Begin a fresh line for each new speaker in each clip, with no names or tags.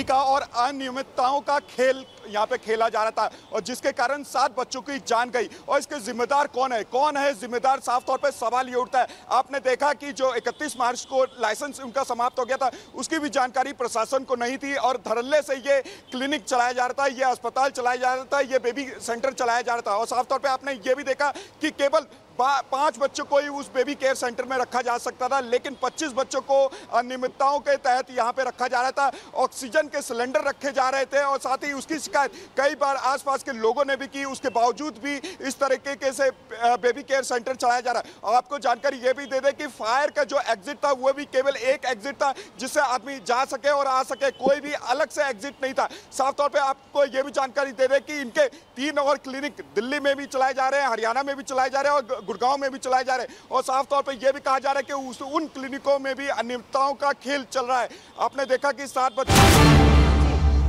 का और अनियमितताओं का खेल यहाँ पे खेला जा रहा था और जिसके कारण 7 बच्चों की जान गई। और इसके जिम्मेदार कौन है जिम्मेदार? साफ तौर पे सवाल ये उठता है। आपने देखा कि जो 31 मार्च को लाइसेंस उनका समाप्त हो गया था, उसकी भी जानकारी प्रशासन को नहीं थी और धड़ल्ले से ये क्लिनिक चलाया जा रहा था, ये अस्पताल चलाया जा रहा था, ये बेबी सेंटर चलाया जा रहा था। और साफ तौर पर आपने ये भी देखा कि केवल 5 बच्चों को ही उस बेबी केयर सेंटर में रखा जा सकता था, लेकिन 25 बच्चों को अनियमितताओं के तहत यहाँ पे रखा जा रहा था। ऑक्सीजन के सिलेंडर रखे जा रहे थे और साथ ही उसकी शिकायत कई बार आसपास के लोगों ने भी की। उसके बावजूद भी इस तरीके से बेबी केयर सेंटर चलाया जा रहा है। और आपको जानकारी ये भी दे दें कि फायर का जो एग्जिट था वो भी केवल एक एग्जिट था जिससे आदमी जा सके और आ सके, कोई भी अलग से एग्जिट नहीं था। साफ तौर पर आपको ये भी जानकारी दे दें कि इनके 3 और क्लिनिक दिल्ली में भी चलाए जा रहे हैं, हरियाणा में भी चलाए जा रहे हैं और गुड़गांव में भी चलाए जा रहे हैं। और साफ तौर पे यह भी कहा जा रहा है कि उन क्लिनिकों में भी अनियमितताओं का खेल चल रहा है। आपने देखा कि 7 बच्चे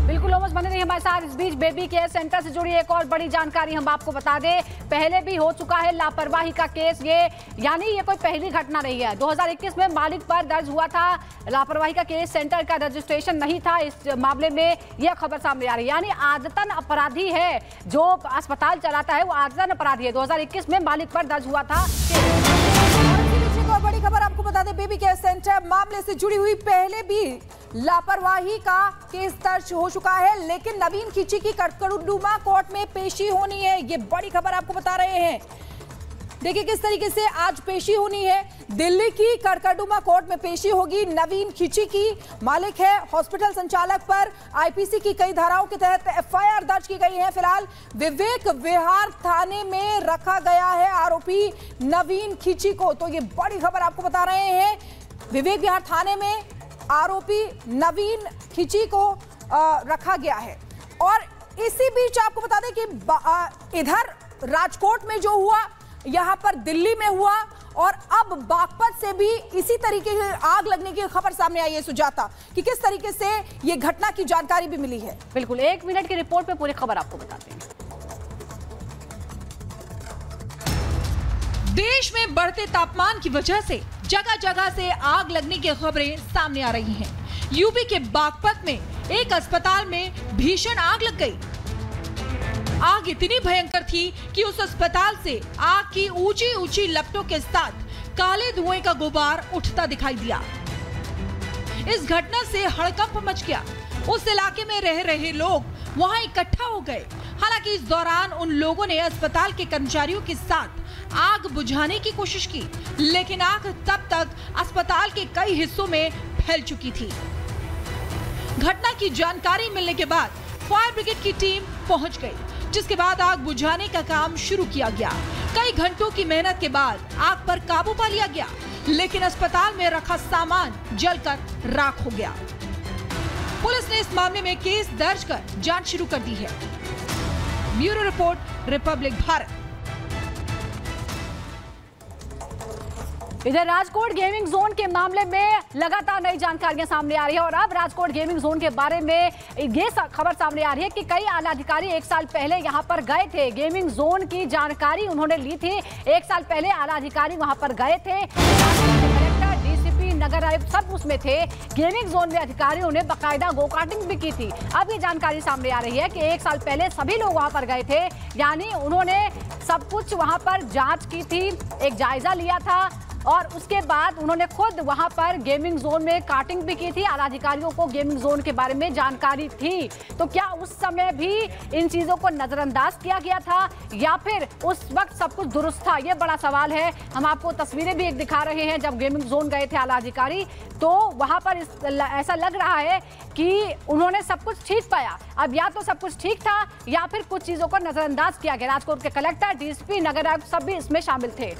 बिल्कुल ओमस बने रही हमारे साथ। इस बीच बेबी केयर सेंटर से जुड़ी एक और बड़ी जानकारी हम आपको बता दें, पहले भी हो चुका है लापरवाही का केस। ये कोई पहली घटना नहीं है। 2021 में मालिक पर दर्ज हुआ था लापरवाही का केस, सेंटर का रजिस्ट्रेशन नहीं था। इस मामले में यह खबर सामने आ रही है, यानी आदतन अपराधी है जो अस्पताल चलाता है, वो आदतन अपराधी है। 2021 में मालिक पर दर्ज हुआ था।
और बड़ी खबर आपको बता दें, बेबी केयर सेंटर मामले से जुड़ी हुई पहले भी लापरवाही का केस दर्ज हो चुका है, लेकिन नवीन खींची की कड़कड़ुमा कोर्ट में पेशी होनी है। ये बड़ी खबर आपको बता रहे हैं। देखिए किस तरीके से आज पेशी होनी है। दिल्ली की कड़कड़ुमा कोर्ट में पेशी होगी। नवीन खींची की मालिक है, हॉस्पिटल संचालक पर आईपीसी की कई धाराओं के तहत एफआईआर दर्ज की गई है। फिलहाल विवेक विहार थाने में रखा गया है आरोपी नवीन खींची को। तो ये बड़ी खबर आपको बता रहे हैं, विवेक विहार थाने में आरोपी नवीन खींची को रखा गया है। और इसी बीच आपको बता दें कि इधर राजकोट में जो हुआ, यहां पर दिल्ली में हुआ और अब बागपत से भी इसी तरीके से आग लगने की खबर सामने आई है। सुजाता, कि किस तरीके से ये घटना की जानकारी भी मिली है।
बिल्कुल 1 मिनट की रिपोर्ट में पूरी खबर आपको बताते हैं।
देश में बढ़ते तापमान की वजह से जगह जगह से आग लगने की खबरें सामने आ रही हैं। यूपी के बागपत में एक अस्पताल में भीषण आग लग गई। आग इतनी भयंकर थी कि उस अस्पताल से आग की ऊंची ऊंची लपटों के साथ काले धुएं का गुबार उठता दिखाई दिया। इस घटना से हड़कंप मच गया। उस इलाके में रह रहे लोग वहां इकट्ठा हो गए। हालांकि इस दौरान उन लोगों ने अस्पताल के कर्मचारियों के साथ आग बुझाने की कोशिश की, लेकिन आग तब तक अस्पताल के कई हिस्सों में फैल चुकी थी। घटना की जानकारी मिलने के बाद फायर ब्रिगेड की टीम पहुंच गई, जिसके बाद आग बुझाने का काम शुरू किया गया। कई घंटों की मेहनत के बाद आग पर काबू पा लिया गया, लेकिन अस्पताल में रखा सामान जलकर राख हो गया। पुलिस ने इस मामले में केस दर्ज कर जांच शुरू कर दी है। Bureau report, Republic Bharat.
इधर राजकोट गेमिंग जोन के मामले में लगातार नई जानकारियां सामने आ रही है और अब राजकोट गेमिंग जोन के बारे में ये खबर सामने आ रही है कि कई आला अधिकारी 1 साल पहले यहां पर गए थे। गेमिंग जोन की जानकारी उन्होंने ली थी। 1 साल पहले आला अधिकारी वहां पर गए थे, कलेक्टर, डीसीपी, नगर आयुक्त सब उसमें थे। गेमिंग जोन में अधिकारियों ने बाकायदा गो कार्टिंग भी की थी। अब ये जानकारी सामने आ रही है कि 1 साल पहले सभी लोग वहां पर गए थे, यानी उन्होंने सब कुछ वहां पर जांच की थी, एक जायजा लिया था और उसके बाद उन्होंने खुद वहां पर गेमिंग जोन में कार्टिंग भी की थी। आला अधिकारियों को गेमिंग जोन के बारे में जानकारी थी, तो क्या उस समय भी इन चीजों को नजरअंदाज किया गया था या फिर उस वक्त सब कुछ दुरुस्त था? ये बड़ा सवाल है। हम आपको तस्वीरें भी एक दिखा रहे हैं। जब गेमिंग जोन गए थे आला अधिकारी, तो वहां पर ऐसा लग रहा है कि उन्होंने सब कुछ ठीक पाया। अब या तो सब कुछ ठीक था या फिर कुछ चीजों को नजरअंदाज किया गया। राजकोट के कलेक्टर, डीसीपी, नगर आयुक्त सब भी इसमें शामिल थे।